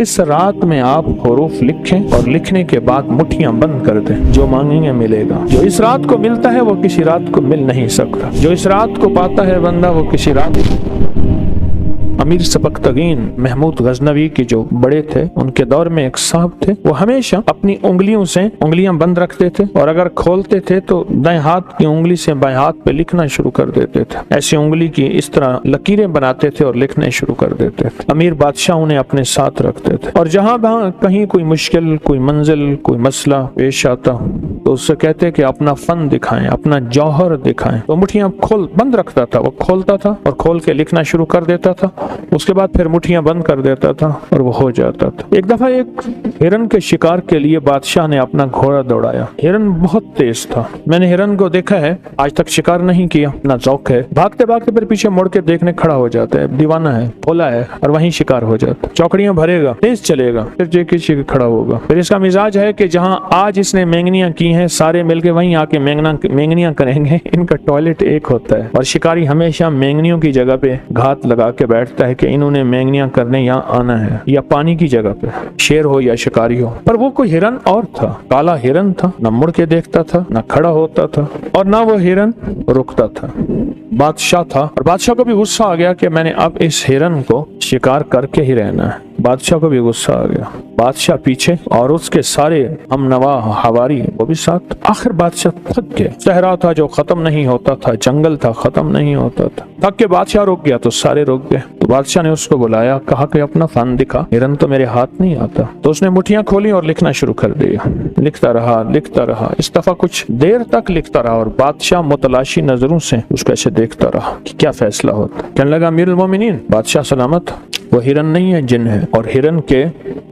इस रात में आप हरूफ लिखें और लिखने के बाद मुट्ठियां बंद कर दें, जो मांगेंगे मिलेगा। जो इस रात को मिलता है वो किसी रात को मिल नहीं सकता, जो इस रात को पाता है बंदा वो किसी रात। अमीर सबकतगीन महमूद गजनवी के जो बड़े थे, उनके दौर में एक साहब थे, वो हमेशा अपनी उंगलियों से उंगलियां बंद रखते थे और अगर खोलते थे तो दाएं हाथ की उंगली से बाएं हाथ पे लिखना शुरू कर देते थे। ऐसी उंगली की इस तरह लकीरें बनाते थे और लिखने शुरू कर देते थे। अमीर बादशाह उन्हें अपने साथ रखते थे और जहां कहीं कोई मुश्किल, कोई मंजिल, कोई मसला पेश आता तो उससे कहते कि अपना फन दिखाएं, अपना जौहर दिखाएं। तो मुट्ठियां बंद रखता था, वो खोलता था और खोल के लिखना शुरू कर देता था। उसके बाद फिर मुट्ठियां बंद कर देता था और वो हो जाता था। एक दफा एक हिरन के शिकार के लिए बादशाह ने अपना घोड़ा दौड़ाया। हिरन बहुत तेज था, मैंने हिरन को देखा है, आज तक शिकार नहीं किया, ना शौक है। भागते भागते फिर पीछे मुड़ के देखने खड़ा हो जाता है, दीवाना है, भोला है और वहीं शिकार हो जाता। चौकड़ियां भरेगा, तेज चलेगा, फिर जे किसी खड़ा होगा। फिर इसका मिजाज है कि जहां आज इसने मेंगनियां की हैं, सारे मिलके वहीं आके मेंगनियां करेंगे। इनका टॉयलेट एक होता है और शिकारी हमेशा मेंगनियों की जगह पे घात लगा के बैठता है कि इन्होंने मेंगनियां करने यहाँ आना है, या पानी की जगह पे, शेर हो या शिकारी हो। पर वो कोई हिरन और था, काला हिरन था, न मुड़ के देखता था, न खड़ा होता था और न वो हिरन रुकता था। बादशाह था और बादशाह को भी गुस्सा आ गया कि मैंने अब इस हिरन को शिकार करके ही रहना है। बादशाह को भी गुस्सा आ गया। बादशाह पीछे और उसके सारे हमनवा हवारी वो भी साथ। आखिर बादशाह थक गया। सहरा था जो खत्म नहीं होता था, जंगल था खत्म नहीं होता था। थक के बादशाह रुक गया तो सारे रुक गए। तो बादशाह ने उसको बुलाया, कहा कि अपना फन दिखा, हिरन तो मेरे हाथ नहीं आता। तो उसने मुट्ठियां खोली और लिखना शुरू कर दिया। लिखता रहा। इस दफा कुछ देर तक लिखता रहा और बादशाह मुतलाशी नजरों से उसको ऐसे देखता रहा कि क्या फैसला होता। कहने लगा, अमीरुल मोमिनीन, बादशाह सलामत, वो हिरन नहीं है, जिन है, और हिरन के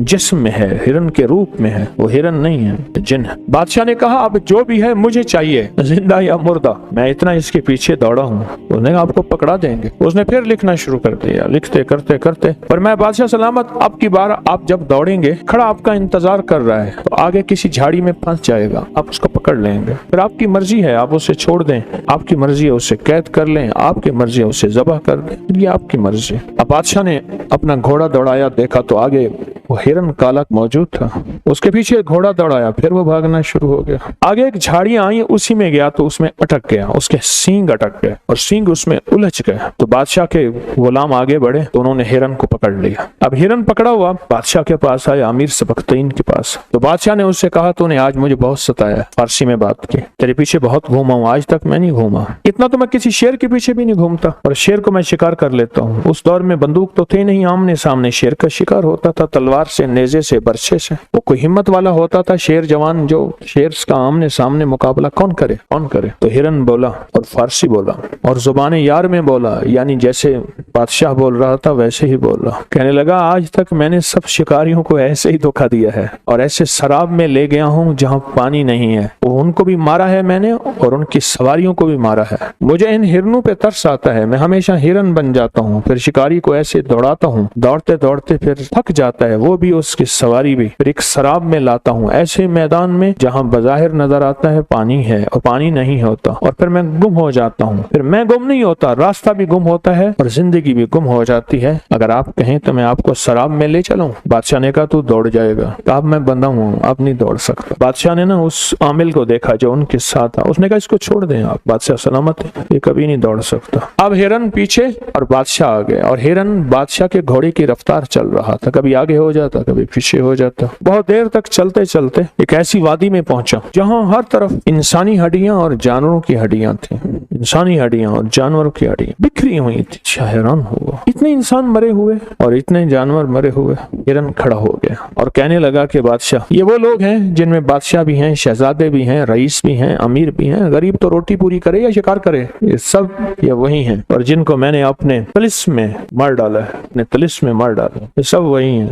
जिस्म में है, हिरन के रूप में है, वो हिरन नहीं है, जिन है। बादशाह ने कहा, अब जो भी है मुझे चाहिए, जिंदा या मुर्दा, मैं इतना इसके पीछे दौड़ा हूँ। उसने आपको पकड़ा देंगे। उसने फिर लिखना शुरू कर दिया, लिखते करते करते, पर मैं बादशाह सलामत, अब की बार आप जब दौड़ेंगे, खड़ा आपका इंतजार कर रहा है, तो आगे किसी झाड़ी में फंस जाएगा, आप उसको पकड़ लेंगे। फिर आपकी मर्जी है, आप उसे छोड़ दें, आपकी मर्जी है उसे कैद कर लें, आपकी मर्जी है उसे ज़बह कर दें, ये आपकी मर्जी। अब बादशाह ने अपना घोड़ा दौड़ाया, देखा तो आगे वो हिरन काला मौजूद था। उसके पीछे घोड़ा दौड़ाया, फिर वो भागना शुरू हो गया। आगे एक झाड़ियां आई, उसी में गया तो उसमें अटक गया, उसके सींग अटक गए और सींग उसमें उलझ गए। तो बादशाह के गुलाम आगे बढ़े तो उन्होंने हिरन को पकड़ लिया। अब हिरन पकड़ा हुआ बादशाह के पास आया, अमीर सबकतगीन के पास। तो बादशाह ने उससे कहा, तूने आज मुझे बहुत सताया, फारसी में बात की, तेरे पीछे बहुत घूमा हूँ, आज तक मैं नहीं घूमा इतना, तो मैं किसी शेर के पीछे भी नहीं घूमता, और शेर को मैं शिकार कर लेता हूँ। उस दौर में बंदूक तो थे नहीं, आमने सामने शेर का शिकार होता था, तलवार से, नेजे से, बरछे से। वो कोई हिम्मत वाला होता था शेर जवान, जो शेर का आमने सामने मुकाबला कौन करे। तो हिरन बोला और फारसी बोला और जुबान यार में बोला, यानी जैसे बादशाह बोल रहा था वैसे ही बोल रहा। कहने लगा, आज तक मैंने सब शिकारियों को ऐसे ही धोखा दिया है और ऐसे शराब में ले गया हूँ जहाँ पानी नहीं है, वो उनको भी मारा है मैंने और उनकी सवारियों को भी मारा है। मुझे इन हिरनों पे तरस आता है, मैं हमेशा हिरन बन जाता हूँ, फिर शिकारी को ऐसे दौड़ाता हूँ, दौड़ते दौड़ते फिर थक जाता है, वो भी उसकी सवारी भी, फिर एक शराब में लाता हूँ ऐसे मैदान में जहाँ बज़ाहिर नजर आता है पानी है और पानी नहीं होता, और फिर मैं गुम हो जाता हूँ। फिर मैं गुम नहीं होता, रास्ता भी गुम होता है और जिंदगी भी गुम हो जाती है। अगर आप कहें तो मैं आपको शराब में ले चलूं। बादशाह ने कहा, तू दौड़ जाएगा। तो अब मैं बंदा हूँ, अब नहीं दौड़ सकता। बादशाह ने ना उस आमिल को देखा जो उनके साथ था, उसने कहा, इसको छोड़ दें आप, बादशाह सलामत है, ये कभी नहीं दौड़ सकता। अब हिरन पीछे और बादशाह आगे, और हिरन बादशाह के घोड़े की रफ्तार चल रहा था, कभी आगे हो जाता कभी पीछे हो जाता। बहुत देर तक चलते चलते एक ऐसी वादी में पहुंचा जहां हर तरफ इंसानी हड्डियां और जानवरों की हड्डियां थी। इंसानी हड्डियां और जानवरों की हड्डियां बिखरी हुई थी। हैरान हुआ, इतने इंसान मरे हुए और इतने जानवर मरे हुए। हिरन खड़ा हो गया और कहने लगा कि बादशाह, ये वो लोग हैं जिनमें बादशाह भी हैं, शहजादे भी हैं, रईस भी हैं, अमीर भी हैं, गरीब तो रोटी पूरी करे या शिकार करे, ये सब ये वही हैं, और जिनको मैंने अपने तिलिस्म में मार डाला है, अपने तिलिस्म में मार डाला, ये सब वही हैं।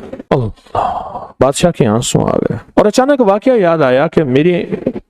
बादशाह के आंसू आ गए और अचानक वाकया याद आया कि मेरी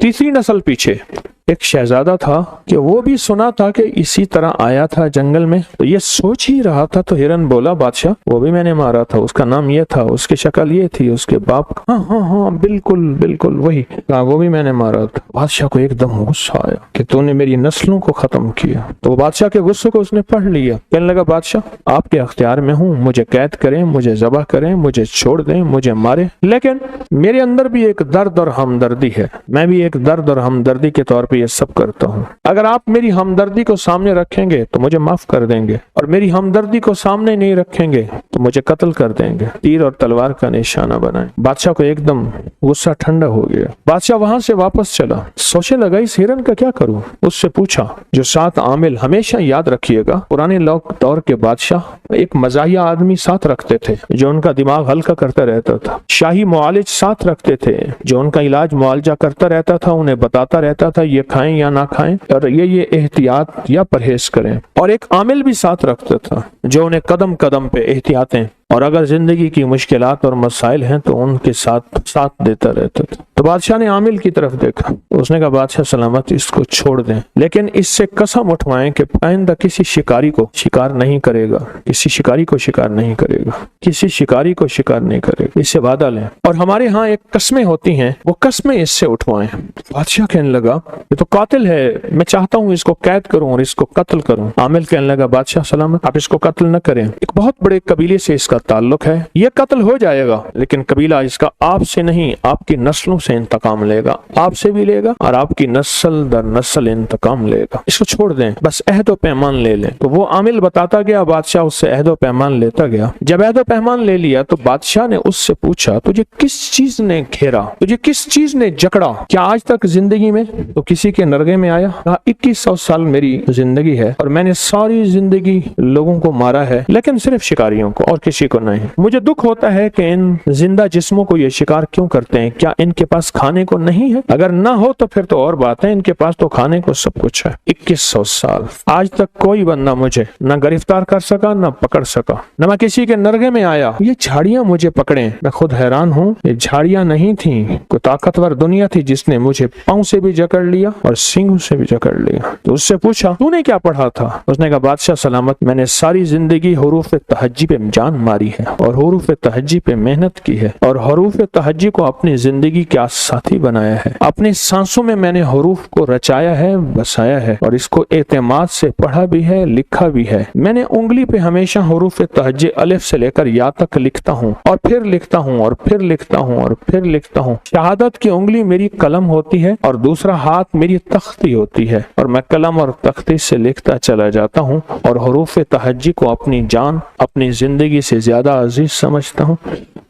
तीसरी नस्ल पीछे एक शहजादा था कि वो भी सुना था कि इसी तरह आया था जंगल में, तो ये सोच ही रहा था। तो हिरन बोला, बादशाह वो भी मैंने मारा था, उसका नाम ये था, उसकी शक्ल ये थी, उसके बाप का, हाँ हाँ हाँ बिल्कुल बिल्कुल वही, हाँ वो भी मैंने मारा था। बादशाह को एकदम गुस्सा आया कि तूने मेरी नस्लों को खत्म किया। तो बादशाह के गुस्से को उसने पढ़ लिया। कहने लगा, बादशाह आपके अख्तियार में हूँ, मुझे कैद करें, मुझे ज़बह करें, मुझे छोड़ दें, मुझे मारे, लेकिन मेरे अंदर भी एक दर्द और हमदर्दी है। मैं भी एक दर्द और हमदर्दी के तौर पे ये सब करता हूँ। अगर आप मेरी हमदर्दी को सामने रखेंगे तो मुझे माफ कर देंगे, और मेरी हमदर्दी को सामने नहीं रखेंगे तो मुझे कत्ल कर देंगे, तीर और तलवार का निशाना बनाए। बादशाह को एकदम गुस्सा ठंडा हो गया। बादशाह वहां से वापस चला, सोचने लगा इस हिरन का क्या करूं। उससे पूछा, जो 7 आमिल, हमेशा याद रखिएगा पुराने दौर के बादशाह एक मजाहिया आदमी साथ रखते थे जो उनका दिमाग हल्का करता रहता था। शाही मुआलिज साथ रखते थे जो उनका इलाज मुआलजा करता रहता था, उन्हें बताता रहता था ये खाएं या ना खाएं, और ये एहतियात या परहेज करें। और एक आमिल भी साथ रखता था जो उन्हें कदम कदम पे एहतियातें, और अगर जिंदगी की मुश्किलात और मसाइल हैं तो उनके साथ देता रहता था। तो बादशाह ने आमिल की तरफ देखा, उसने कहा, बादशाह सलामत इसको छोड़ दें, लेकिन इससे कसम उठवाएं कि आइंदा किसी शिकारी को शिकार नहीं करेगा, किसी शिकारी को शिकार नहीं करेगा, किसी शिकारी को शिकार नहीं करेगा, इससे वादा लें। और हमारे यहाँ एक कस्में होती हैं, वो कस्में इससे उठवाएं। बादशाह कहने लगा, ये तो कातिल है, मैं चाहता हूँ इसको कैद करूं और इसको कत्ल करूं। आमिल कहने लगा, बादशाह सलामत आप इसको कत्ल न करें, एक बहुत बड़े कबीले से इसका ताल्लुक है, ये कत्ल हो जाएगा, लेकिन कबीला इसका आपसे नहीं आपकी नस्लों से इंतकाम लेगा, आपसे भी लेगा और आपकी नस्ल दर नस्ल इंतकाम लेगा, इसको छोड़ दें, बस अहद व पैमान ले लें। तो वो आमिल बताता गया, बादशाह उससे अहद व पैमान लेता गया। जब अहद व पैमान ले लिया तो बादशाह ने उससे पूछा, तुझे किस चीज ने घेरा, तुझे किस चीज ने जकड़ा, क्या आज तक जिंदगी में तो किसी के नरगे में आया? कहा, 2100 साल मेरी जिंदगी है और मैंने सारी जिंदगी लोगों को मारा है, लेकिन सिर्फ शिकारियों को और किसी को नहीं। मुझे दुख होता है कि इन जिंदा जिस्मों को ये शिकार क्यों करते हैं, क्या इनके पास खाने को नहीं है? अगर ना हो तो फिर तो और बात है, इनके पास तो खाने को सब कुछ है। 2100 साल आज तक कोई बंदा मुझे न गिरफ्तार कर सका, न पकड़ सका, न मैं किसी के नरगे में आया। ये झाड़ियां मुझे पकड़े, मैं खुद हैरान हूँ, ये झाड़ियां नहीं थी, कोई ताकतवर दुनिया थी जिसने मुझे पांव से भी जकड़ लिया और सींगों से भी जकड़ लिया। तो उससे पूछा, तूने क्या पढ़ा था? उसने कहा, बादशाह सलामत मैंने सारी जिंदगी हुरूफ तहज्जी पे जान मारी है और हुरूफ तहज्जी पे मेहनत की है और हुरूफ तहज्जी को अपनी जिंदगी का साथी बनाया है। अपनी सांसों में मैंने हुरूफ को रचाया है, बसाया है और इसको एतमाद से पढ़ा भी है, लिखा भी है। मैंने उंगली पे हमेशा हुरूफ तहज्जी अलिफ से लेकर या तक लिखता हूँ और फिर लिखता हूँ और फिर लिखता हूँ और फिर लिखता हूँ। शहादत की उंगली मेरी कलम होती है और दूसरा हाथ मेरी तख्ती होती है और मैं कलम और तख्ती से लिखता चला जाता हूँ और हुरूफ तहज्जी को अपनी जान, अपनी जिंदगी से ज्यादा अजीज समझता हूँ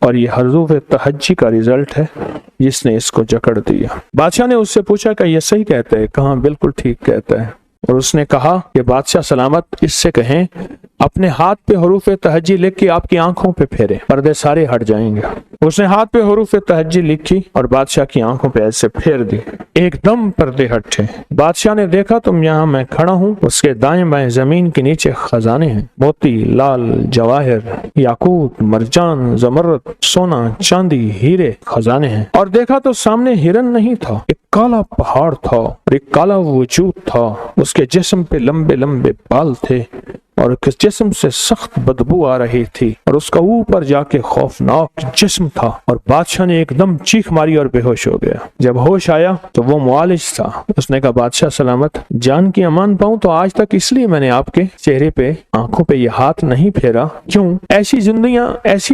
और ये हुरूफ तहज्जी का रिजल्ट है जिसने इसको जकड़ दिया। बादशाह ने उससे पूछा कि ये सही कहता है? कहा, बिल्कुल ठीक कहता है। और उसने कहा कि बादशाह सलामत इससे कहें अपने हाथ पे हुरूफ तहज्जी लिख के आपकी आंखों पे फेरे, पर्दे सारे हट जाएंगे। उसने हाथ पे हुरूफ तहज्जी लिखी और बादशाह की आंखों पे ऐसे फेर दी, एकदम पर्दे हटे। बादशाह ने देखा, तुम यहाँ मैं खड़ा हूँ, उसके दाएं बाएं जमीन के नीचे खजाने हैं, मोती, लाल, जवाहिर, याकूत, मरजान, जमरद, सोना, चांदी, हीरे खजाने हैं। और देखा तो सामने हिरन नहीं था, एक काला पहाड़ था और एक काला वजूद था। उसके जिस्म पे लंबे लंबे बाल थे और जिस्म से सख्त बदबू आ रही थी और उसका ऊपर जाके खौफनाक जिस्म था। और बादशाह ने एकदम चीख मारी और बेहोश हो गया। जब होश आया तो वो मुआलिज था। उसने कहा, बादशाह सलामत जान की अमान पाऊं तो आज तक इसलिए मैंने आपके चेहरे पे, आंखों पे ये हाथ नहीं फेरा। क्यों? ऐसी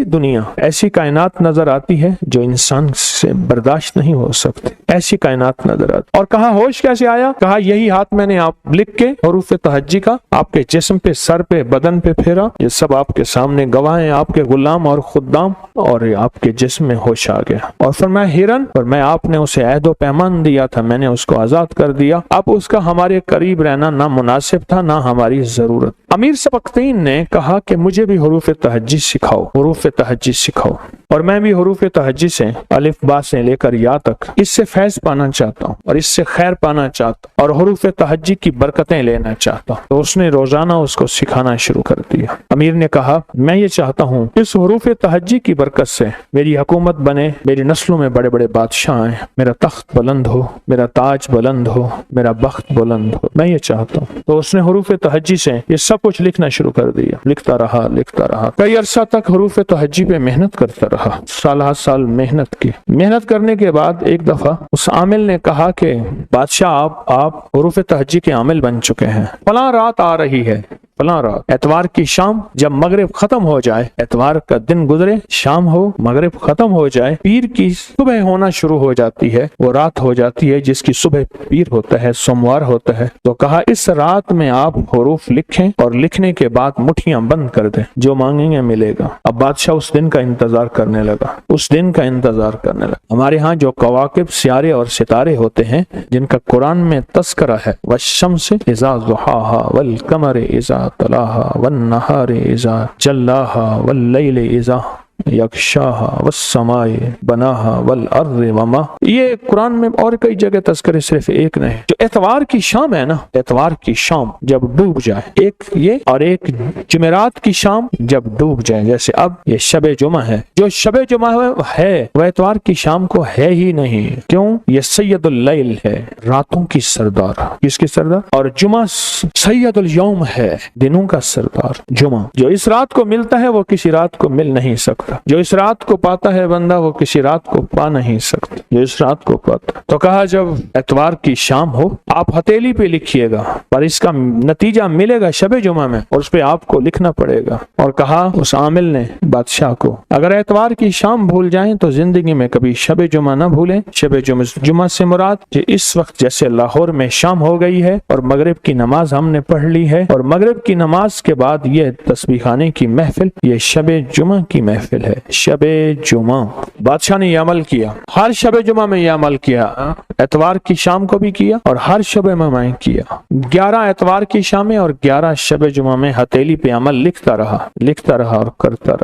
दुनिया, ऐसी कायनात नजर आती है जो इंसान से बर्दाश्त नहीं हो सकती, ऐसी कायनात नजर आती। और कहा, होश कैसे आया? कहा, यही हाथ मैंने आप लिख के हुरूफ तहज्जी का आपके जिस्म पे, सर पे, बदन पे फेरा। ये सब आपके सामने गवाह हैं, आपके गुलाम और खुद्दाम, और आपके जिस्म में होश आ गया। और फरमाया, हिरन, और मैं आपने उसे अहद व पैमान दिया था, मैंने उसको आजाद कर दिया। अब उसका हमारे करीब रहना ना मुनासिब था ना हमारी जरूरत। अमीर सबख्तीन ने कहा कि मुझे भी हुरूफ तहज्जी सिखाओ, हुरूफ तहज्जी सिखाओ। और मैं भी हुरूफ तहज्जी से अलिफ बा से लेकर या तक इससे फैज पाना चाहता हूँ और इससे खैर पाना चाहता हूँ और हरूफ तहज्जी की बरकतें लेना चाहता हूँ। तो उसने रोजाना उसको सिखाना शुरू कर दिया। अमीर ने कहा, मैं ये चाहता हूँ इस हरूफ तहज्जी की बरकत से मेरी हुकूमत बने, मेरी नस्लों में बड़े बड़े बादशाह आए, मेरा तख्त बुलंद हो, मेरा ताज बुलंद हो, मेरा बख्त बुलंद हो, मैं ये चाहता हूँ। तो उसने हरूफ तहज्जी से ये सब कुछ लिखना शुरू कर दिया। लिखता रहा। कई अरसा तक हरूफ तहज्जी पे मेहनत करता रहा। साल मेहनत की। मेहनत करने के बाद एक दफा उस आमिल ने कहा कि बादशाह आप हरूफ तहज्जी के आमिल बन चुके हैं। फलां रात आ रही है, फलां रात, एतवार की शाम, जब मगरिब खत्म हो जाए, एतवार का दिन गुजरे, शाम हो, मगरिब खत्म हो जाए, पीर की सुबह होना शुरू हो जाती है, वो रात हो जाती है जिसकी सुबह पीर होता है, सोमवार होता है। तो कहा इस रात में आप हरूफ लिखें और लिखने के बाद मुट्ठियां बंद कर दें, जो मांगेंगे मिलेगा। अब बादशाह उस दिन का इंतजार करने लगा, उस दिन का इंतजार करने लगा। हमारे यहाँ जो कवाकिब, सियारे और सितारे होते हैं जिनका कुरान में तस्करा है, वश्शम्स इज़ा ज़ुहाहा वल कमर इज़ा तलाहा वन नहार इज़ा जल्लाहा वल लैल इज़ा यक्शाहा वस्समाए बनाहा वल अर्ज़ वमा। ये कुरान में और कई जगह तस्करे, सिर्फ एक नहीं। जो एतवार की शाम है ना, एतवार की शाम जब डूब जाए, एक ये और एक जुमेरात की शाम जब डूब जाए, जैसे अब ये शबे जुमा है। जो शबे जुमा है वह एतवार की शाम को है ही नहीं। क्यों? ये सैयदुल लैल है, रातों की सरदार। किसकी सरदार? और जुमा सैयदुल यौम है, दिनों का सरदार जुमा। जो इस रात को मिलता है वो किसी रात को मिल नहीं सकता। जो इस रात को पाता है बंदा वो किसी रात को पा नहीं सकता, जो इस रात को पाता। तो कहा जब एतवार की शाम हो आप हथेली पे लिखिएगा, पर इसका नतीजा मिलेगा शबे जुमा में और उस पे आपको लिखना पड़ेगा। और कहा उस आमिल ने बादशाह को, अगर एतवार की शाम भूल जाएं तो जिंदगी में कभी शबे जुमा ना भूलें। शबे जुमा से मुराद इस वक्त जैसे लाहौर में शाम हो गई है और मगरिब की नमाज हमने पढ़ ली है और मगरिब की नमाज के बाद ये तस्बीह खाने की महफिल, ये शबे जुमा की महफिल है, शबे जुमा। बादशाह ने यह अमल किया, हर शबे जुमा में यह अमल किया, एतवार की शाम को भी किया और हर शबे में किया। 11 एतवार की शामें और 11 शबे जुमा में हथेली पे अमल लिखता रहा और करता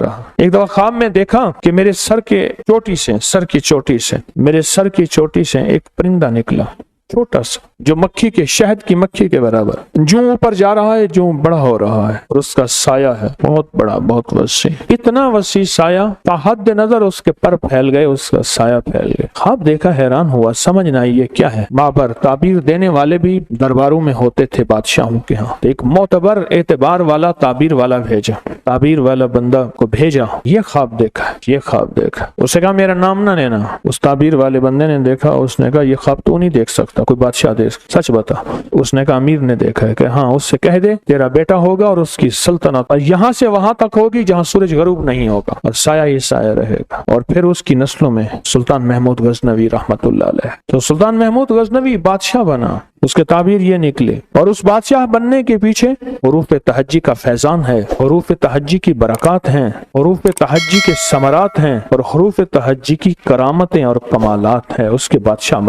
रहा। एक दफा ख्वाब में देखा कि मेरे सर की चोटी से एक परिंदा निकला, छोटा सा, जो मक्खी के, शहद की मक्खी के बराबर, जो ऊपर जा रहा है, जो बड़ा हो रहा है, और उसका साया है बहुत बड़ा, बहुत वसी, इतना वसी साया, ताहद नजर उसके पर फैल गए, उसका साया फैल गया। ख्वाब देखा, हैरान हुआ, समझ न आई ये क्या है। माबर ताबीर देने वाले भी दरबारों में होते थे बादशाहों के यहाँ। एक मोतबर एतबार वाला ताबीर वाला भेजा, ताबीर वाला बंदा को भेजा, ये ख्वाब देखा। उसे कहा मेरा नाम ना लेना। उस ताबीर वाले बंदे ने देखा, उसने कहा ये ख्वाब तू नहीं देख सकता, कोई बादशाह देख, सच बता। उसने कहा अमीर ने देखा है कि हाँ, उससे कह दे तेरा बेटा होगा और उसकी सल्तनत यहाँ से वहां तक होगी जहाँ सूरज गरूब नहीं होगा और साया ही साया रहेगा। और फिर उसकी नस्लों में सुल्तान महमूद गजनवी रहमतुल्लाह अलैह। तो सुल्तान महमूद गजनवी बादशाह बना, उसके ताबीर ये निकले। और उस बादशाह बनने के पीछे हरूफ तहज्जी का फैजान है, हरूफ तहज्जी की बरकत हैं, हरूफ तहज्जी के समरात हैं और हरूफ तहज्जी की करामतें और कमालात हैं। उसके बादशाह